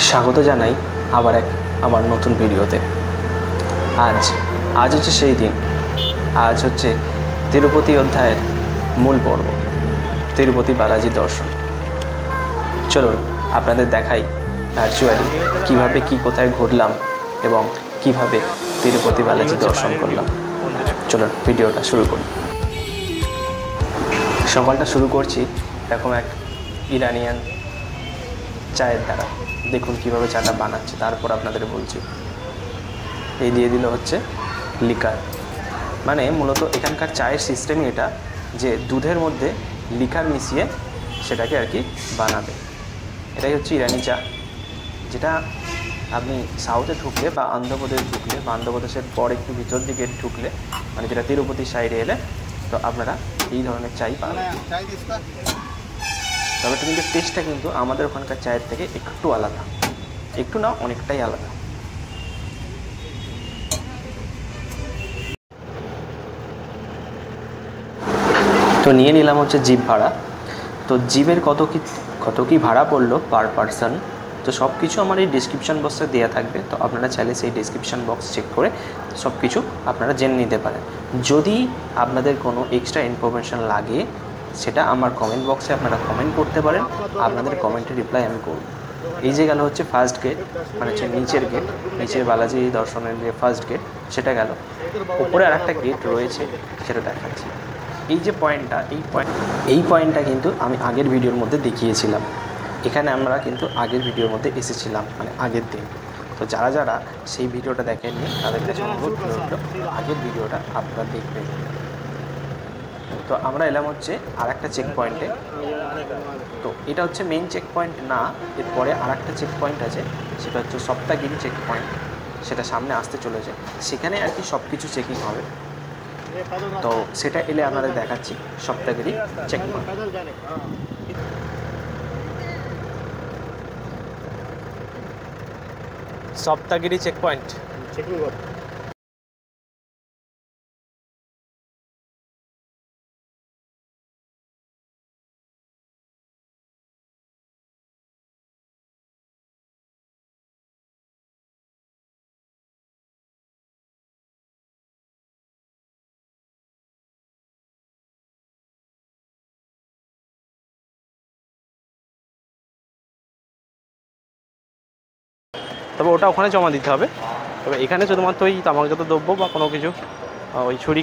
স্বাগত জানাই আমার নতুন ভিডিওতে। আজ হচ্ছে সেই দিন। আজ হচ্ছে তিরুপতি অধ্যায়ের মূল পর্ব, তিরুপতি বালাজি দর্শন। চলুন আপনাদের দেখাই ভার্চুয়ালি কীভাবে কোথায় ঘুরলাম এবং কিভাবে তিরুপতি বালাজি দর্শন করলাম। চলুন ভিডিওটা শুরু করি। সকালটা শুরু করছি এরকম এক ইরানিয়ান চায়ের দ্বারা। দেখুন কিভাবে চাটা বানাচ্ছে, তারপর আপনাদের বলছি। এই দিয়ে দিল হচ্ছে লিকার, মানে মূলত এখানকার চায়ের সিস্টেমই এটা যে দুধের মধ্যে লিকার মিশিয়ে সেটাকে আর কি বানাবে। এটাই হচ্ছে ইরানি চা, যেটা আপনি সাউথে ঢুকলে বা অন্ধ্রপ্রদেশ ঢুকলে বা অন্ধ্রপ্রদেশের পর একটু ভিতর দিকে ঢুকলে, মানে যেটা তিরুপতির সাইডে এলে, তো আপনারা এই ধরনের চাই পাবেন। তবে কিন্তু টেস্টটা কিন্তু আমাদের ওখানকার চায়ের থেকে একটু আলাদা, একটু না অনেকটাই আলাদা। তো নিয়ে নিলাম হচ্ছে জিপ ভাড়া। তো জিপের কত কি ভাড়া পড়লো পার পারসন, তো সব কিছু আমার এই ডিসক্রিপশান বক্সে দেওয়া থাকবে। তো আপনারা চাইলে সেই ডিসক্রিপশান বক্স চেক করে সব কিছু আপনারা জেনে নিতে পারেন। যদি আপনাদের কোনো এক্সট্রা ইনফরমেশান লাগে, সেটা আমার কমেন্ট বক্সে আপনারা কমেন্ট করতে পারেন। আপনাদের কমেন্টের রিপ্লাই আমি করব। এই যে গেল হচ্ছে ফার্স্ট গেট, মানে হচ্ছে নিচের গেট, নিচের বালাজি দর্শনের যে ফার্স্ট গেট সেটা গেল। উপরে আর একটা গেট রয়েছে, সেটা দেখাচ্ছি। এই যে পয়েন্টটা, এই পয়েন্টটা কিন্তু আমি আগের ভিডিওর মধ্যে দেখিয়েছিলাম। এখানে আমরা কিন্তু আগের ভিডিওর মধ্যে এসেছিলাম, মানে আগের দিন। তো যারা সেই ভিডিওটা দেখেননি তাদের কাছে অনুরোধ আগের ভিডিওটা আপনারা দেখবেন। তো আমরা এলাম হচ্ছে আর একটা চেক পয়েন্টে। তো এটা হচ্ছে মেইন চেক পয়েন্ট না, এরপরে আর একটা চেক পয়েন্ট আছে, সেটা হচ্ছে সপ্তাগিরি চেক পয়েন্ট। সেটা সামনে আসতে চলেছে, সেখানে আর কি সব কিছু চেকিং হবে। তো সেটা এলে আপনাদের দেখাচ্ছি Saptagiri check point. Saptagiri check point checking করতে। তবে ওটা ওখানে জমা দিতে হবে। তবে এখানে শুধুমাত্র ওই তামাকজাত দ্রব্য বা কোনো কিছু ওই ছুরি।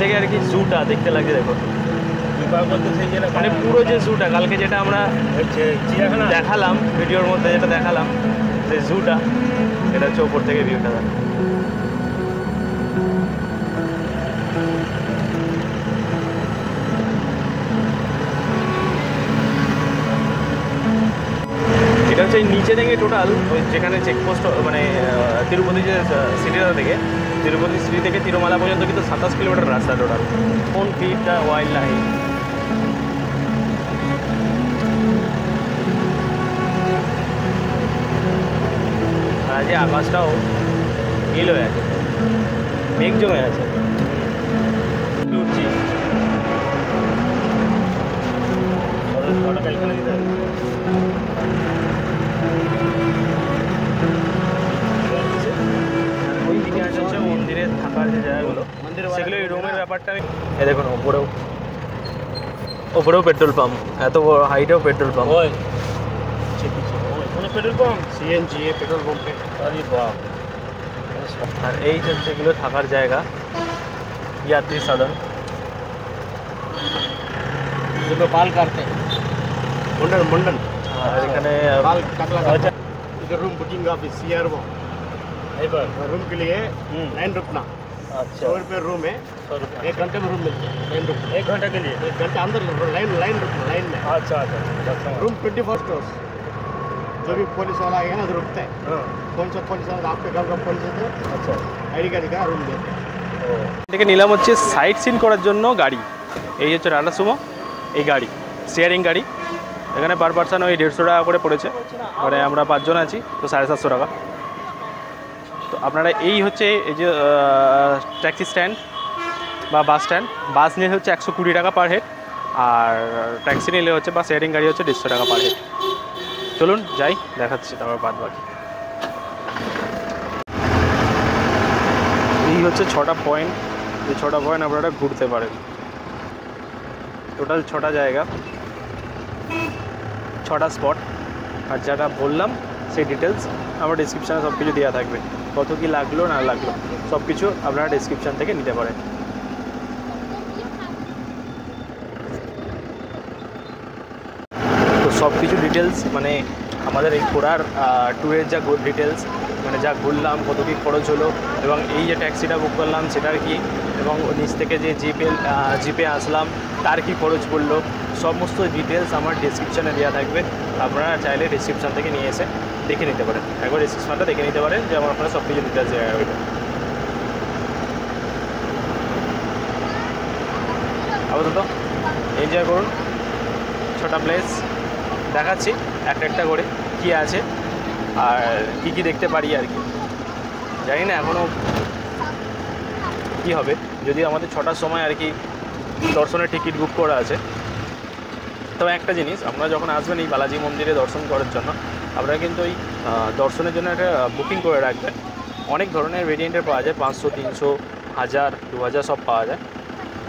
থেকে আর কি জুটা দেখতে লাগছে দেখো, মানে পুরো যে জুটা কালকে যেটা আমরা দেখালাম ভিডিওর মধ্যে, যেটা দেখালাম যে জুটা, এটা হচ্ছে ওপর থেকে ভিউটা। এটা হচ্ছে নিচে থেকে টোটাল ওই যেখানে চেকপোস্ট মানে তিরুপতি যে সিটিটা থেকে, তিরুপতি সিটি থেকে তিরুমালা পর্যন্ত কিন্তু 27 কিলোমিটার রাস্তা টোটাল। কোন ফিটটা ওয়াইল্ড লাইফ, আর যে আকাশটাও নীল হয়ে আছে, মেঘ জমে আছে। উঠছি ওই দিকে আছে হচ্ছে মন্দিরে থাকার যে জায়গাগুলো, সেগুলো এই রুমের ব্যাপারটা আমি দেখুন ওপরেও পেট্রোল পাম্প, এত বড় হাইটেও petrol pump. Petrol pump CNG petrol পাম্পে, আর এই যে সেগুলো থাকার জায়গা यात्री साधन जो बाल काटते हैं मुंडन और एखाने बाल टकला इधर रूम बुकिंग ऑफिस सीआर वो रूम के लिए लाइन रुकना। अच्छा 100 रुपये रूम है, 1 घंटे में रूम मिलता है। लाइन रुकना 1 घंटे के लिए, 1 घंटे अंदर लाइन रुकना लाइन में। अच्छा अच्छा रूम 24 आवर्स, जो भी पुलिस वाला आएगा ना तो रुकता है। कौन सा पुलिस वाला आपके गाँव का पुलिस है, अच्छा आईडी कार्ड दिखा रूम देते हैं। এটাকে নিলাম হচ্ছে সাইট সিন করার জন্য গাড়ি। এই হচ্ছে টাটা সুমো, এই গাড়ি শেয়ারিং গাড়ি। এখানে পার পারসন ওই 150 টাকা করে পড়েছে, মানে আমরা 5 জন আছি তো 750 টাকা। তো আপনারা এই হচ্ছে এই যে ট্যাক্সি স্ট্যান্ড বা বাস স্ট্যান্ড, বাস নিলে হচ্ছে 120 টাকা পার হেড, আর ট্যাক্সি নিলে হচ্ছে বা শেয়ারিং গাড়ি হচ্ছে 150 টাকা পার হেড। চলুন যাই, দেখাচ্ছি তারপর বাদ বাকি। এই হচ্ছে 6টা পয়েন্ট, এই 6টা পয়েন্ট আপনারা ঘুরতে পারেন। টোটাল 6টা জায়গা, 6টা স্পট। আর যেটা বললাম সেই ডিটেলস আমার ডিসক্রিপশানে সব কিছু দেওয়া থাকবে, কত কী লাগলো না লাগলো সব কিছু আপনারা ডিসক্রিপশান থেকে নিতে পারেন। তো সব কিছু ডিটেলস মানে আমাদের এই ঘোরার ট্যুরের যা ডিটেলস, মানে যা ঘুরলাম, কত কী খরচ হলো, এবং এই যে ট্যাক্সিটা বুক করলাম সেটার কি, এবং নিচ থেকে যে জিপে আসলাম তার কি খরচ পড়লো, সমস্ত ডিটেলস আমার ডিসক্রিপশানে দেওয়া থাকবে। আপনারা চাইলে ডিসক্রিপশান থেকে নিয়ে এসে দেখে নিতে পারেন, একবার ডিসক্রিপশানটা দেখে নিতে পারেন যে আমার আপনারা সব কিছু ডিটেলস দেওয়া হবে। আপাতত এনজয় করুন, 6টা প্লেস দেখাচ্ছি একটা করে কী আছে আর কী দেখতে পারি আর কি। জানি না এখনও কী হবে, যদি আমাদের 6টার সময় আর কি দর্শনের টিকিট বুক করা আছে। তবে একটা জিনিস, আপনারা যখন আসবেন এই বালাজি মন্দিরে দর্শন করার জন্য, আপনারা কিন্তু ওই দর্শনের জন্য একটা বুকিং করে রাখবেন। অনেক ধরনের ভেরিয়েন্টের পাওয়া যায়, 500, 300, 1000, 2000 সব পাওয়া যায়।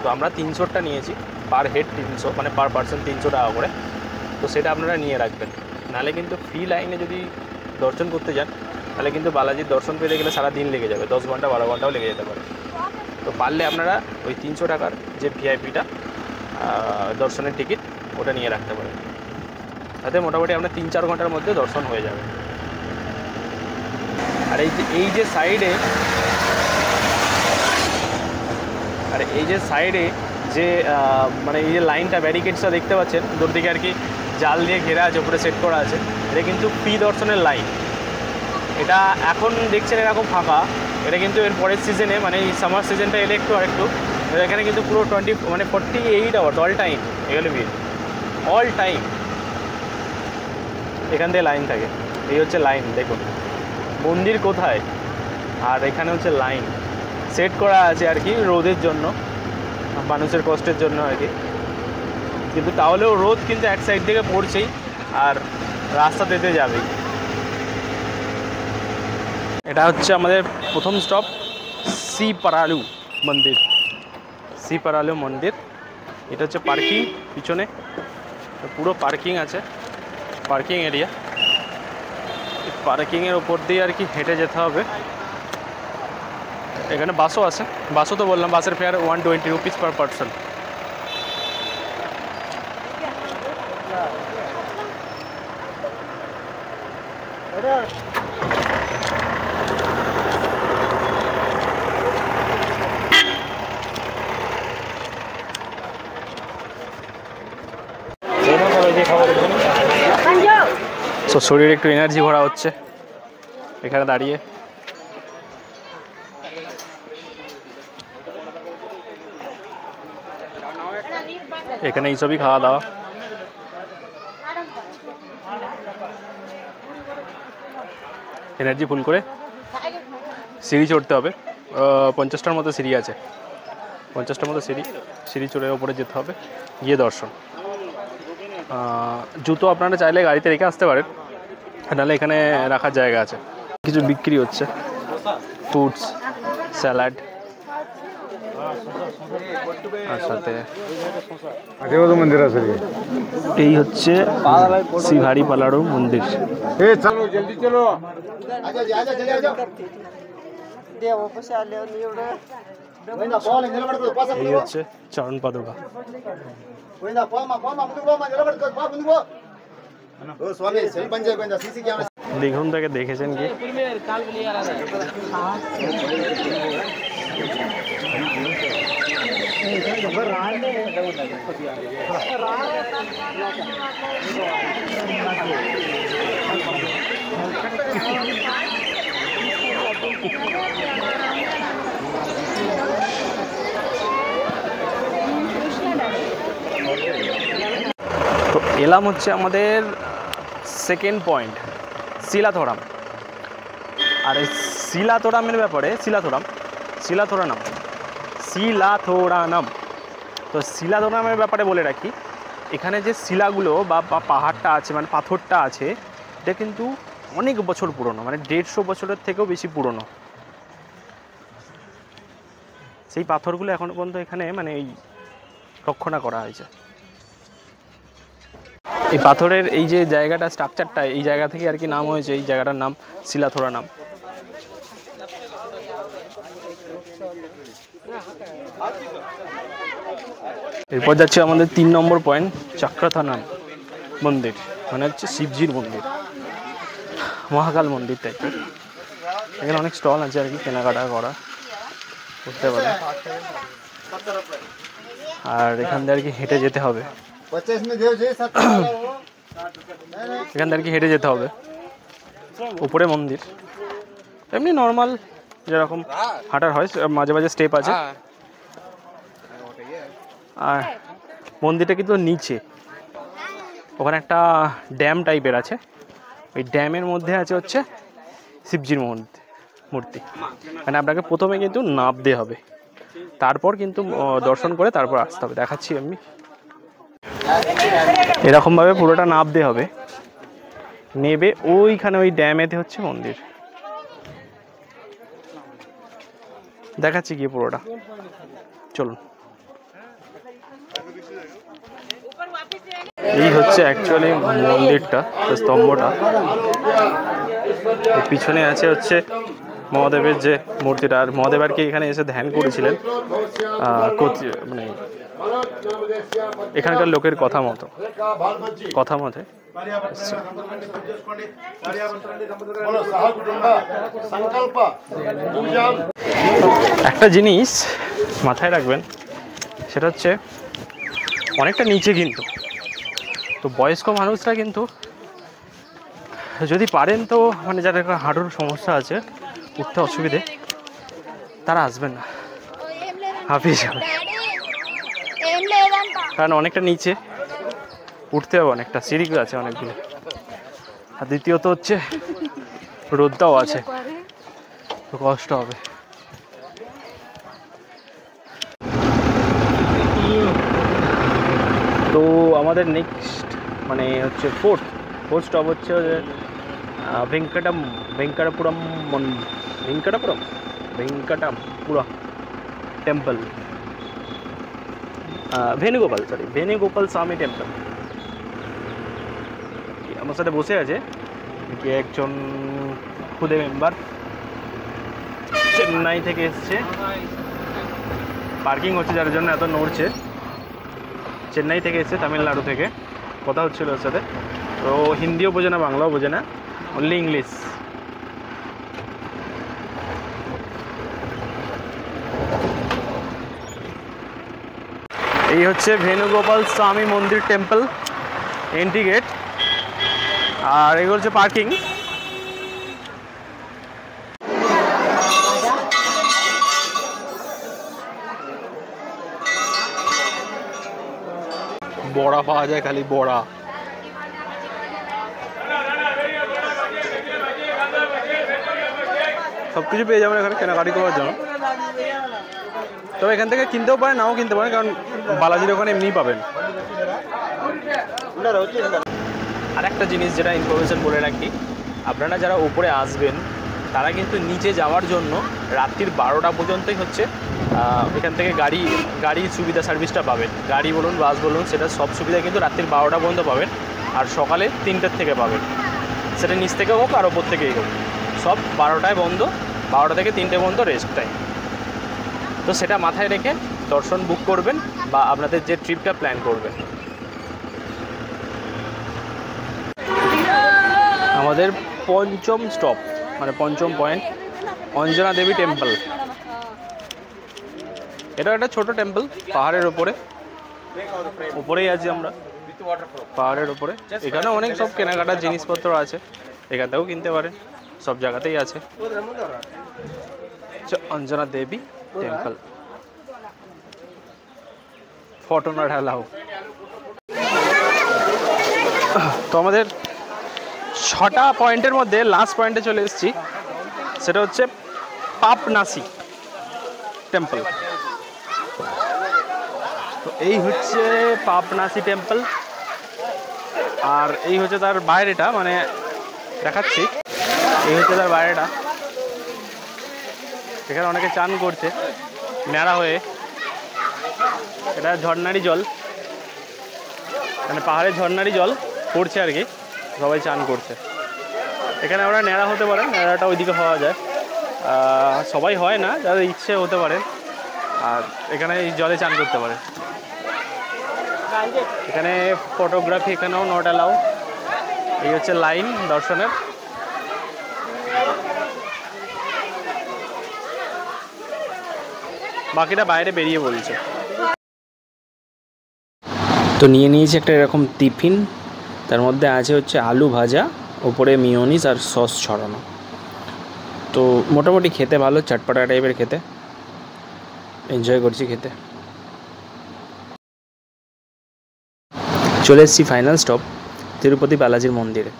তো আমরা 300টা নিয়েছি, পার হেড 300, মানে পার পার্সন 300 টাকা করে। তো সেটা আপনারা নিয়ে রাখবেন, নাহলে কিন্তু ফ্রি লাইনে যদি দর্শন করতে যান তাহলে কিন্তু বালাজির দর্শন পেতে গেলে সারা দিন লেগে যাবে, 10 ঘন্টা 12 ঘন্টাও লেগে যেতে পারে। তো পারলে আপনারা ওই 300 টাকার যে ভিআইপিটা দর্শনের টিকিট ওটা নিয়ে রাখতে পারেন, তাতে মোটামুটি আপনার 3-4 ঘন্টার মধ্যে দর্শন হয়ে যাবে। আর এই যে সাইডে যে মানে এই যে লাইনটা ব্যারিকেডসটা দেখতে পাচ্ছেন দূর দিকে আর কি, জাল দিয়ে ঘেরা আছে, উপরে সেট করা আছে। এটা কিন্তু ফ্রি দর্শনের লাইন। এটা এখন দেখছেন এরকম ফাঁকা, এটা কিন্তু এর পরের সিজনে মানে এই সামার সিজনটা এলে একটু এখানে কিন্তু পুরো 48 আওয়ার্স অল টাইম এগুলো ভিড়, অল টাইম এখান থেকে লাইন থাকে। এই হচ্ছে লাইন, দেখুন মন্দির কোথায়, আর এখানে হচ্ছে লাইন সেট করা আছে আর কি রোদের জন্য, মানুষের কষ্টের জন্য আর কি। কিন্তু তাহলেও রোদ কিন্তু এক সাইড থেকে পড়ছেই আর রাস্তা দিতে যাবেই। এটা হচ্ছে আমাদের প্রথম স্টপ শ্রীপারালু মন্দির। এটা হচ্ছে পার্কিং, পিছনে পুরো পার্কিং আছে, পার্কিং এরিয়া। পার্কিংয়ের ওপর দিয়ে আর কি হেঁটে যেতে হবে। এখানে বাসও আছে, বাসও তো বললাম, বাসের ফেয়ার 120 রুপিস পার পারসন। তো শরীরে একটু এনার্জি ভরা হচ্ছে এখানে দাঁড়িয়ে। এখানে এইসবই খাওয়া দাওয়া। এনার্জি ফুল করে সিঁড়ি চড়তে হবে, 50টার মতো সিঁড়ি আছে, 50টার মতো সিঁড়ি চড়ে ওপরে যেতে হবে, গিয়ে দর্শন। জুতো আপনারা চাইলে গাড়িতে রেখে আসতে পারেন, নাহলে এখানে রাখার জায়গা আছে। কিছু বিক্রি হচ্ছে, ফ্রুটস, স্যালাড, আর সাথে মন্দির আছে। এই হচ্ছে শিভারি পালারু মন্দির। এই হচ্ছে চরণ পাদুকা। দেখুন তাকে দেখেছেন কি? তো এলাম হচ্ছে আমাদের সেকেন্ড পয়েন্ট, শিলাথোরাম। আর এই শিলাথোরামের ব্যাপারে, শিলাথোরানাম, তো শিলাথোরামের ব্যাপারে বলে রাখি, এখানে যে শিলাগুলো বা পাহাড়টা আছে, মানে পাথরটা আছে, এটা কিন্তু অনেক বছর পুরনো, মানে 150 বছরের থেকেও বেশি পুরনো। সেই পাথরগুলো এখনো পর্যন্ত এখানে মানে এই রক্ষণা করা হয়েছে। এই পাথরের এই যে জায়গাটা, স্ট্রাকচারটা, এই জায়গা থেকে আর কি নাম হয়েছে, এই জায়গাটার নাম শিলাথোরানাম। এরপর যাচ্ছে আমাদের 3 নম্বর পয়েন্ট, চক্রথানাম মন্দির, মানে হচ্ছে শিবজির মন্দির, মহাকাল মন্দির টাইপের। এখানে অনেক স্টল আছে আর কি, কেনাকাটা করা করতে পারে। আর এখান থেকে আর কি হেঁটে যেতে হবে, এখান থেকে আর কি হেঁটে যেতে হবে। উপরে মন্দির, এমনি নর্মাল যেরকম হাঁটার হয়, মাঝে মাঝে স্টেপ আছে। আর মন্দিরটা কিন্তু নিচে, ওখানে একটা ড্যাম টাইপের আছে, ওই ড্যামের মধ্যে আছে হচ্ছে শিবজির মূর্তি। মানে আপনাকে প্রথমে কিন্তু নামতে হবে, তারপর কিন্তু দর্শন করে তারপর আসতে হবে। দেখাচ্ছি আমি, এরকমভাবে পুরোটা নামতে হবে, নেবে ওইখানে ওই ড্যামেতে হচ্ছে মন্দির। দেখাচ্ছি গিয়ে পুরোটা, চলুন। এই হচ্ছে অ্যাকচুয়ালি মন্দিরটা, স্তম্ভটা। পিছনে আছে হচ্ছে মহাদেবের যে মূর্তিটা, আর মহাদেব আর কি এখানে এসে ধ্যান করেছিলেন, মানে এখানকার লোকের কথা মতে একটা জিনিস মাথায় রাখবেন, সেটা হচ্ছে অনেকটা নিচে, কিন্তু তো বয়স্ক মানুষরা কিন্তু যদি পারেন তো, মানে যাদের হাঁটুর সমস্যা আছে, উঠতে অসুবিধে, তারা আসবেন না, হাঁপিয়ে যাবে। কারণ অনেকটা নিচে উঠতে হবে, অনেকটা সিঁড়ি আছে অনেকগুলো। আর দ্বিতীয়ত হচ্ছে রোদটাও আছে, তো কষ্ট হবে। তো আমাদের নেক্সট মানে হচ্ছে ফোর্থ স্টপ হচ্ছে ভেঙ্কটাপুরম টেম্পল, ভেনুগোপাল স্বামী টেম্পল। আমার সাথে বসে আছে কি একজন খুদে মেম্বার, চেন্নাই থেকে এসছে, পার্কিং হচ্ছে যার জন্য এত নড়ছে। চেন্নাই থেকে এসছে, তামিলনাড়ু থেকে। কথা হচ্ছিল ওর সাথে, তো হিন্দিও বোঝে না, বাংলাও বোঝে না, অনলি ইংলিশ। এই হচ্ছে ভেনুগোপাল স্বামী মন্দির টেম্পল এন্ট্রি গেট, আর এগুলো হচ্ছে পার্কিং। বড়া পাওয়া যায়, খালি বড়া। সব কিছু পেয়ে যাবেন এখানে কেনাকাটি করার জন্য। তবে এখান থেকে কিনতেও পারেন, নাও কিনতে পারেন, কারণ বালাজির ওখানে এমনিই পাবেন। আর একটা জিনিস যেটা ইনফরমেশন বলে রাখি, আপনারা যারা উপরে আসবেন তারা কিন্তু নিচে যাওয়ার জন্য রাত্রির 12টা পর্যন্তই হচ্ছে এখান থেকে গাড়ির সুবিধা সার্ভিসটা পাবেন। গাড়ি বলুন, বাস বলুন, সেটা সব সুবিধা কিন্তু রাত্রির 12টা পর্যন্ত পাবেন। আর সকালে 3টার থেকে পাবেন, সেটা নিচ থেকে হোক আর ওপর থেকেই হোক, সব 12টায় বন্ধ। 12টা থেকে 3টে পর্যন্ত রেস্ট টাইম। তো সেটা মাথায় রেখে দর্শন বুক করবেন বা আপনাদের যে ট্রিপটা প্ল্যান করবেন। আমাদের পঞ্চম স্টপ, মানে পঞ্চম পয়েন্ট, অঞ্জনা দেবী টেম্পল। এটা একটা ছোট টেম্পল, পাহাড়ের উপরেই আছি আমরা, পাহাড়ের উপরে। এখানে অনেক সব কেনাকাটার জিনিসপত্র আছে, এখান থেকেও কিনতে পারেন, সব জায়গাতেই আছে। অঞ্জনা দেবী টেম্পল, ফটো নট অ্যালাউ। তো আমাদের 6টা পয়েন্টের মধ্যে লাস্ট পয়েন্টে চলে এসেছি, সেটা হচ্ছে পাপনাসি টেম্পল। তো এই হচ্ছে পাপনাসি টেম্পল, আর এই হচ্ছে তার বাইরেটা, মানে দেখাচ্ছি, এই হচ্ছে তার বাইরেটা। এখানে অনেকে চান করছে ন্যাড়া হয়ে। এটা ঝর্ণারই জল, মানে পাহাড়ের ঝর্ণারই জল পড়ছে আর কি, সবাই চান করছে। এখানে আমরা ন্যাড়া হতে পারেন, ন্যাড়াটা ওইদিকে হওয়া যায়, সবাই হয় না, যাদের ইচ্ছে হতে পারে। আর এখানে এই জলে চান করতে পারে। এখানে ফটোগ্রাফি এখানেও নট অ্যালাউ। এই হচ্ছে লাইন দর্শনের। বাকিটা বাইরে বেরিয়ে বলছে। তো নিয়ে নিয়েছি একটা এরকম টিফিন, তার মধ্যে আছে হচ্ছে আলু ভাজা, ওপরে মিয়োনিজ আর সস ছড়ানো। তো মোটামুটি খেতে ভালো, চটপটা টাইপের খেতে, এনজয় করছি খেতে। চলে এসেছি ফাইনাল স্টপ তিরুপতি বালাজির মন্দিরে।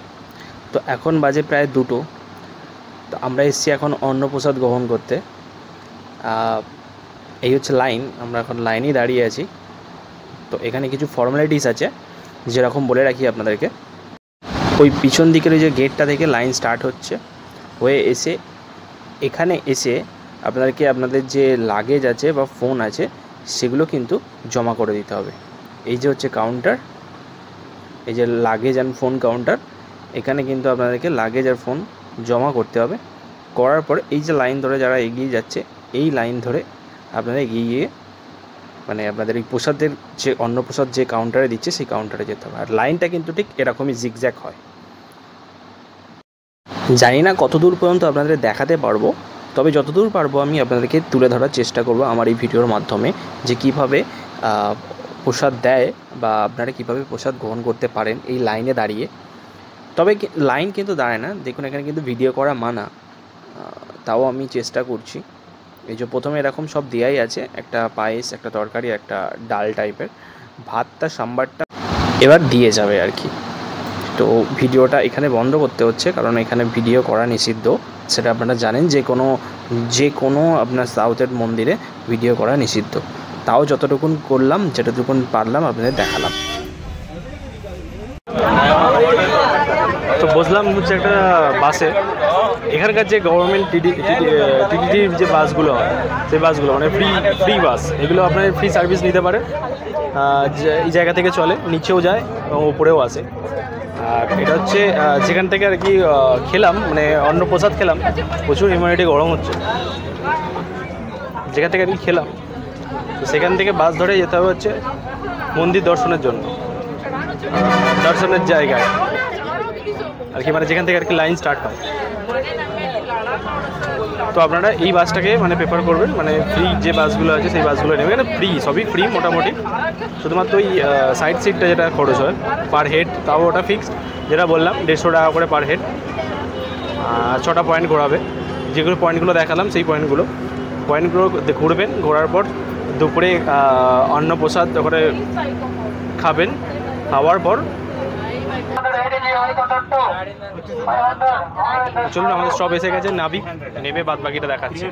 তো এখন বাজে প্রায় 2টো। তো আমরা এসেছি এখন অন্নপ্রসাদ গ্রহণ করতে। এই হচ্ছে লাইন, আমরা এখন লাইনেই দাঁড়িয়ে আছি। তো এখানে কিছু ফর্মালিটিস আছে, যেরকম বলে রাখি আপনাদেরকে। ওই পিছন দিকের ওই যে গেটটা থেকে লাইন স্টার্ট হয়ে এসে এখানে এসে আপনাদেরকে আপনাদের যে লাগেজ আছে বা ফোন আছে সেগুলো কিন্তু জমা করে দিতে হবে। এই যে হচ্ছে কাউন্টার, এই যে লাগেজ অ্যান্ড ফোন কাউন্টার, এখানে কিন্তু আপনাদেরকে লাগেজ আর ফোন জমা করতে হবে। করার পর এই যে লাইন ধরে যারা এগিয়ে যাচ্ছে, এই লাইন ধরে আপনারা এগিয়ে গিয়ে মানে আপনাদের এই প্রসাদের যে অন্নপ্রসাদ যে কাউন্টারে দিচ্ছে সেই কাউন্টারে যেতে হবে। আর লাইনটা কিন্তু ঠিক এরকমই জিগজ্যাগ হয়। জানি না কত দূর পর্যন্ত আপনাদের দেখাতে পারবো, তবে যতদূর পারবো আমি আপনাদেরকে তুলে ধরার চেষ্টা করব আমার এই ভিডিওর মাধ্যমে, যে কীভাবে প্রসাদ দেয় বা আপনারা কীভাবে প্রসাদ গ্রহণ করতে পারেন এই লাইনে দাঁড়িয়ে। তবে লাইন কিন্তু দাঁড়ায় না, দেখুন এখানে কিন্তু ভিডিও করা মানা, তাও আমি চেষ্টা করছি। এই যে প্রথমে এরকম সব দেওয়াই আছে, একটা পায়েস, একটা তরকারি, একটা ডাল টাইপের, ভাতটা সাম্বারটা এবার দিয়ে যাবে আর কি। তো ভিডিওটা এখানে বন্ধ করতে হচ্ছে, কারণ এখানে ভিডিও করা নিষিদ্ধ, সেটা আপনারা জানেন। যে কোনো আপনার সাউথের মন্দিরে ভিডিও করা নিষিদ্ধ। তাও যতটুকুন করলাম, যেটুকুন পারলাম আপনাদের দেখালাম। তো বসলাম হচ্ছে একটা বাসে। এখানকার যে গভর্নমেন্ট টিটিডির যে বাসগুলো হয়, সেই বাসগুলো মানে ফ্রি বাস, এগুলো আপনার ফ্রি সার্ভিস নিতে পারে। এই জায়গা থেকে চলে, নিচেও যায় এবং উপরেও আসে। আর এটা হচ্ছে যেখান থেকে আর কি খেলাম, মানে অন্ন প্রসাদ খেলাম, প্রচুর হিউম্যানিটি গরম হচ্ছে, যেখান থেকে আর কি খেলাম, তো সেখান থেকে বাস ধরে যেতে হবে হচ্ছে মন্দির দর্শনের জন্য, দর্শনের জায়গায় আর কি, মানে যেখান থেকে আর কি লাইন স্টার্ট হয়। তো আপনারা এই বাসটাকে মানে প্রেফার করবেন, মানে ফ্রি যে বাসগুলো আছে সেই বাসগুলো নেবেন, এখানে ফ্রি, সবই ফ্রি মোটামুটি, শুধুমাত্র ওই সাইড সিটটা যেটা খরচ হয় পার হেড, তাও ওটা ফিক্সড, যেটা বললাম 150 টাকা করে পার হেড। 6টা পয়েন্ট ঘোরাবে, যেগুলো পয়েন্টগুলো দেখালাম সেই পয়েন্টগুলো ঘুরবেন, ঘোরার পর দুপুরে অন্নপ্রসাদ ওখানে খাবেন, খাওয়ার পর চলুন আমাদের সব এসে গেছে, নাবি নেবে বাদ বাকিটা দেখাচ্ছি।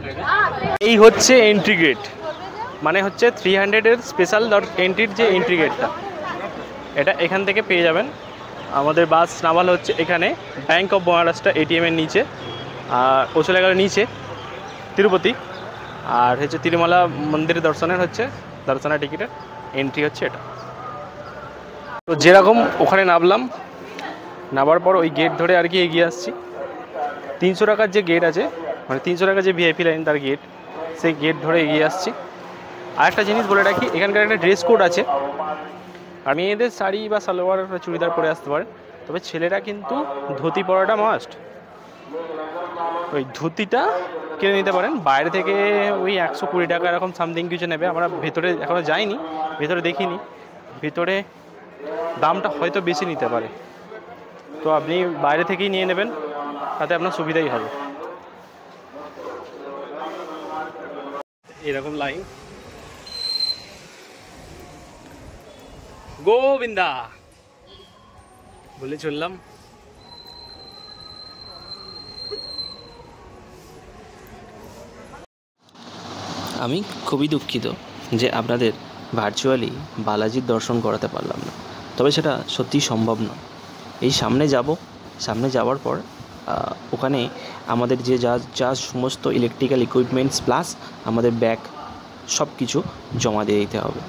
এই হচ্ছে এন্ট্রি গেট, মানে হচ্ছে 300-এর স্পেশাল এন্ট্রির যে এন্ট্রি গেটটা, এটা এখান থেকে পেয়ে যাবেন। আমাদের বাস নামাল হচ্ছে এখানে ব্যাঙ্ক অফ মহারাষ্ট্র এটিএমের নিচে, আর ও চলে গেল নিচে তিরুপতি, আর হচ্ছে তিরুমালা মন্দির দর্শনের হচ্ছে দর্শনের টিকিটের এন্ট্রি হচ্ছে এটা। তো যেরকম ওখানে নামার পর ওই গেট ধরে আর কি এগিয়ে আসছি, 300 টাকার যে গেট আছে, মানে 300 টাকা যে ভিআইপি লাইন তার গেট, সেই গেট ধরে এগিয়ে আসছি। আর একটা জিনিস বলে রাখি, এখানকার একটা ড্রেস কোড আছে, আর মেয়েদের শাড়ি বা সালোয়ার বা চুড়িদার পরে আসতে পারে, তবে ছেলেরা কিন্তু ধুতি পরাটা মাস্ট। ওই ধুতিটা কিনে নিতে পারেন বাইরে থেকে, ওই 120 টাকা এরকম সামথিং কিছু নেবে। আমরা ভেতরে এখনও যাইনি, ভেতরে দেখিনি, ভেতরে দামটা হয়তো বেশি নিতে পারে, তো আপনি বাইরে থেকেই নিয়ে নেবেন, তাতে আপনার সুবিধাই হবে। এরকম লাইন, গোবিন্দা বলে চললাম। আমি খুবই দুঃখিত যে আপনাদের ভার্চুয়ালি বালাজির দর্শন করাতে পারলাম না, তবে সেটা সত্যিই সম্ভব নয়। এই সামনে যাওয়ার পর ওখানে আমাদের যে যা সমস্ত ইলেকট্রিক্যাল ইকুইপমেন্টস প্লাস আমাদের ব্যাগ সব কিছু জমা দিয়ে দিতে হবে।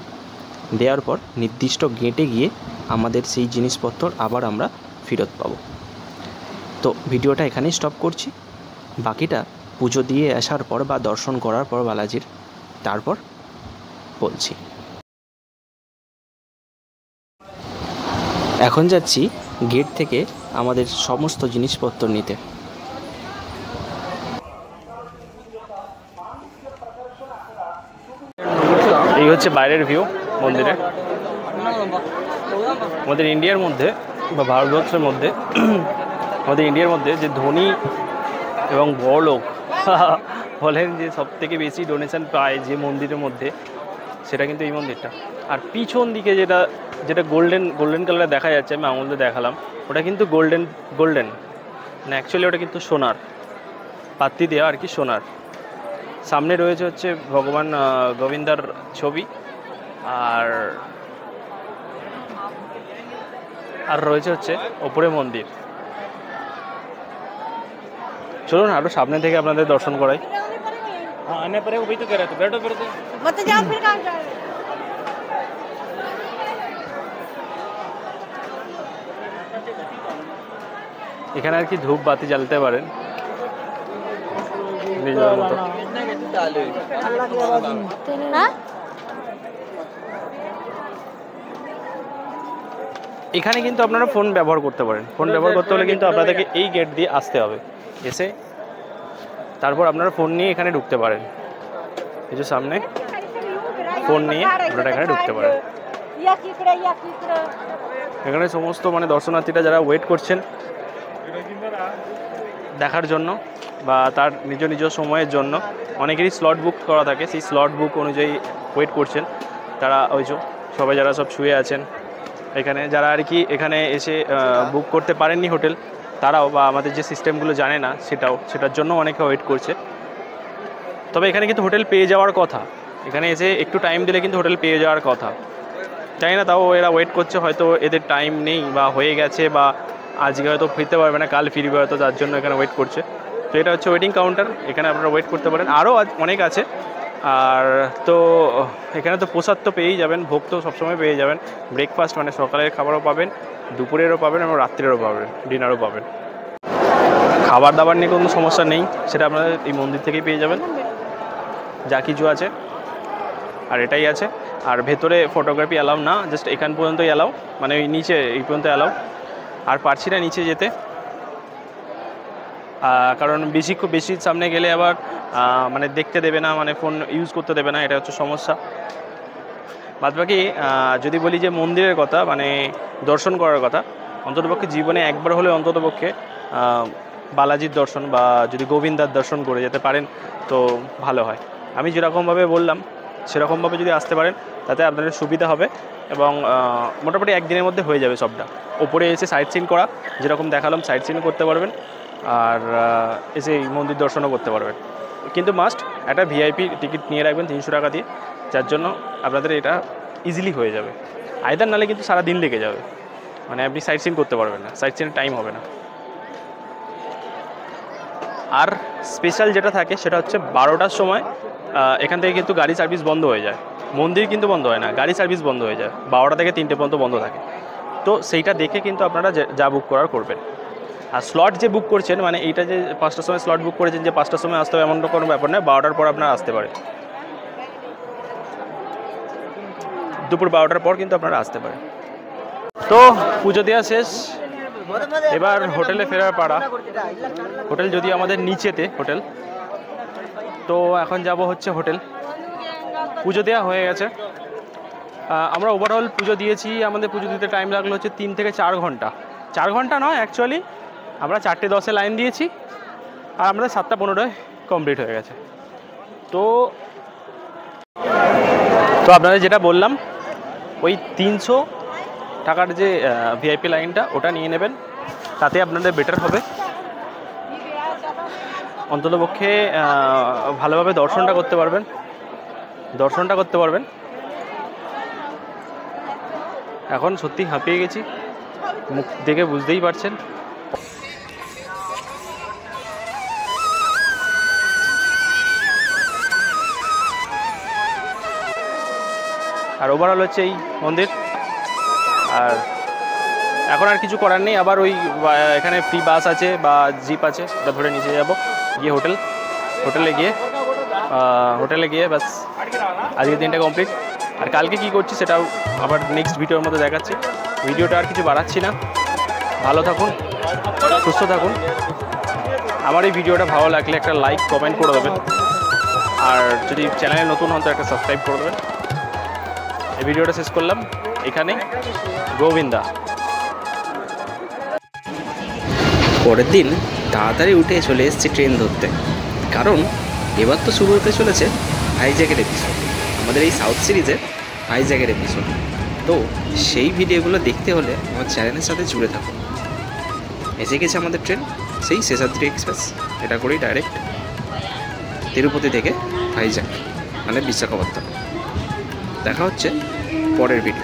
দেওয়ার পর নির্দিষ্ট গেটে গিয়ে আমাদের সেই জিনিসপত্র আবার আমরা ফেরত পাবো। তো ভিডিওটা এখানেই স্টপ করছি, বাকিটা পুজো দিয়ে আসার পর বা দর্শন করার পর বালাজির, তারপর বলছি। এখন যাচ্ছি গেট থেকে আমাদের সমস্ত জিনিসপত্র নিতে। এই হচ্ছে বাইরের ভিউ মন্দিরের। আমাদের ইন্ডিয়ার মধ্যে বা ভারতবর্ষের মধ্যে আমাদের ইন্ডিয়ার মধ্যে যে ধনী এবং বড় লোক বলেন যে সবথেকে বেশি ডোনেশন পায় যে মন্দিরের মধ্যে, সেটা কিন্তু এই মন্দিরটা। আর পিছন দিকে যেটা গোল্ডেন কালারে দেখা যাচ্ছে, আমি আঙুলে দেখালাম, ওটা কিন্তু গোল্ডেন না, অ্যাকচুয়ালি ওটা কিন্তু সোনার পাত্তি দেওয়া আর কি, সোনার। সামনে রয়েছে হচ্ছে ভগবান গোবিন্দার ছবি, আর রয়েছে হচ্ছে ওপরে মন্দির। চলুন আরো সামনে থেকে আপনাদের দর্শন করাই। এখানে আর কি ধূপ বাতি জ্বালতে পারেন নিজের মতো। এখানে কিন্তু আপনারা ফোন ব্যবহার করতে পারেন। ফোন ব্যবহার করতে হলে কিন্তু আপনাদেরকে এই গেট দিয়ে আসতে হবে, এসে তারপর আপনারা ফোন নিয়ে এখানে ঢুকতে পারেন। এই যে সামনে ফোন নিয়ে আপনারা এখানে ঢুকতে পারেন। এখানে সমস্ত মানে দর্শনার্থীরা যারা ওয়েট করছেন দেখার জন্য বা তার নিজ সময়ের জন্য, অনেকেরই স্লট বুক করা থাকে, সেই স্লট বুক অনুযায়ী ওয়েট করছেন তারা। ওই যে সবাই যারা সব শুয়ে আছেন এখানে, যারা আর কি এখানে এসে বুক করতে পারেননি হোটেল, তারাও বা আমাদের যে সিস্টেমগুলো জানে না সেটার জন্য অনেকে ওয়েট করছে। তবে এখানে কিন্তু হোটেল পেয়ে যাওয়ার কথা, এখানে এসে একটু টাইম দিলে কিন্তু হোটেল পেয়ে যাওয়ার কথা। জানি না, তাও এরা ওয়েট করছে, হয়তো এদের টাইম নেই বা হয়ে গেছে, বা আজকে হয়তো ফিরতে পারবে না, কাল ফিরবে হয়তো, যার জন্য এখানে ওয়েট করছে। তো এটা হচ্ছে ওয়েটিং কাউন্টার, এখানে আপনারা ওয়েট করতে পারেন। আরও অনেক আছে। আর তো এখানে তো প্রসাদ তো পেয়েই যাবেন, ভোগ তো সবসময় পেয়ে যাবেন, ব্রেকফাস্ট মানে সকালের খাবারও পাবেন, দুপুরেরও পাবেন এবং রাত্রেরও পাবেন, ডিনারও পাবেন। খাবার দাবার নিয়ে কোনো সমস্যা নেই, সেটা আপনারা এই মন্দির থেকেই পেয়ে যাবেন, যা কিছু আছে। আর এটাই আছে। আর ভেতরে ফটোগ্রাফি অ্যালাউ না, জাস্ট এখান পর্যন্তই অ্যালাউ, মানে ওই নিচে এই পর্যন্ত অ্যালাউ। আর পারছি না নিচে যেতে, কারণ খুব বেশি সামনে গেলে আবার মানে দেখতে দেবে না, মানে ফোন ইউজ করতে দেবে না, এটা হচ্ছে সমস্যা। বাদবাকি যদি বলি যে মন্দিরের কথা, মানে দর্শন করার কথা, অন্ততপক্ষে জীবনে একবার হলে অন্ততপক্ষে বালাজির দর্শন বা যদি গোবিন্দার দর্শন করে যেতে পারেন তো ভালো হয়। আমি যেরকমভাবে বললাম সেরকমভাবে যদি আসতে পারেন তাতে আপনাদের সুবিধা হবে এবং মোটামুটি একদিনের মধ্যে হয়ে যাবে সবটা। ওপরে এসে সাইট সিন করা, যেরকম দেখালাম সাইট সিন করতে পারবেন, আর এসে এই মন্দির দর্শনও করতে পারবেন। কিন্তু মাস্ট একটা ভিআইপি টিকিট নিয়ে রাখবেন 300 টাকা দিয়ে, যার জন্য আপনাদের এটা ইজিলি হয়ে যাবে। আইদার নালে কিন্তু সারা দিন লেগে যাবে, মানে আপনি সাইট সিন করতে পারবেন না, সাইট সিনের টাইম হবে না। আর স্পেশাল যেটা থাকে সেটা হচ্ছে 12টার সময় এখান থেকে কিন্তু গাড়ি সার্ভিস বন্ধ হয়ে যায়। মন্দির কিন্তু বন্ধ হয় না, গাড়ি সার্ভিস বন্ধ হয়ে যায়, 12টা থেকে 3টে পর্যন্ত বন্ধ থাকে। তো সেইটা দেখে কিন্তু আপনারা যা বুক করার করবেন। আর স্লট যে বুক করছেন, মানে এইটা যে 5টার সময় স্লট বুক করেছেন যে 5টার সময় আসতে হবে এমনটা কোনো ব্যাপার নয়, 12টার পর আপনারা আসতে পারেন। দুপুর 12টার পর কিন্তু আপনারা আসতে পারেন। তো পুজো দেওয়া শেষ, এবার হোটেলে ফেরার পাড়া। হোটেল যদি আমাদের নিচেতে হোটেল, তো এখন যাব হচ্ছে হোটেল। পুজো দেওয়া হয়ে গেছে, আমরা ওভারঅল পুজো দিয়েছি। আমাদের পুজো দিতে টাইম লাগলো হচ্ছে 3 থেকে 4 ঘন্টা। 4 ঘন্টা নয়, অ্যাকচুয়ালি আমরা 4:10 লাইন দিয়েছি আর আমাদের 7:15 কমপ্লিট হয়ে গেছে। তো আপনাদের যেটা বললাম, ওই 300 টাকার যে ভিআইপি লাইনটা ওটা নিয়ে নেবেন, তাতে আপনাদের বেটার হবে। অন্ততপক্ষে ভালোভাবে দর্শনটা করতে পারবেন। এখন সত্যি হাঁপিয়ে গেছি, মুখ দেখে বুঝতেই পারছেন। আর ওভারঅল হচ্ছে এই মন্দির। আর এখন আর কিছু করার নেই, আবার ওই এখানে ফ্রি বাস আছে বা জিপ আছে, ওটা ধরে নিচে যাব, গিয়ে হোটেলে গিয়ে ব্যাস আজকের দিনটা কমপ্লিট। আর কালকে কি করছি সেটাও আবার নেক্সট ভিডিওর মধ্যে দেখাচ্ছি। ভিডিওটা আর কিছু বাড়াচ্ছি না। ভালো থাকুন, সুস্থ থাকুন। আমার এই ভিডিওটা ভালো লাগলে একটা লাইক কমেন্ট করে দেবেন, আর যদি চ্যানেলে নতুন হন তো একটা সাবস্ক্রাইব করে দেবেন। এই ভিডিওটা শেষ করলাম এখানে। গোবিন্দা। পরের দিন তাড়াতাড়ি উঠে চলে এসেছি ট্রেন ধরতে, কারণ এবার তো শুরু হতে চলেছে ভাইজ্যাগের এপিসোড, আমাদের এই সাউথ সিরিজের ভাইজ্যাগের এপিসোড। তো সেই ভিডিওগুলো দেখতে হলে আমার চ্যানেলের সাথে জুড়ে থাকুন। এসে গেছে আমাদের ট্রেন, সেই শেষাদ্রি এক্সপ্রেস। এটা করেই ডাইরেক্ট তিরুপতি থেকে ভাইজ্যাগ, মানে বিশাখাপত্তনম। দেখা হচ্ছে পরের ভিডিও।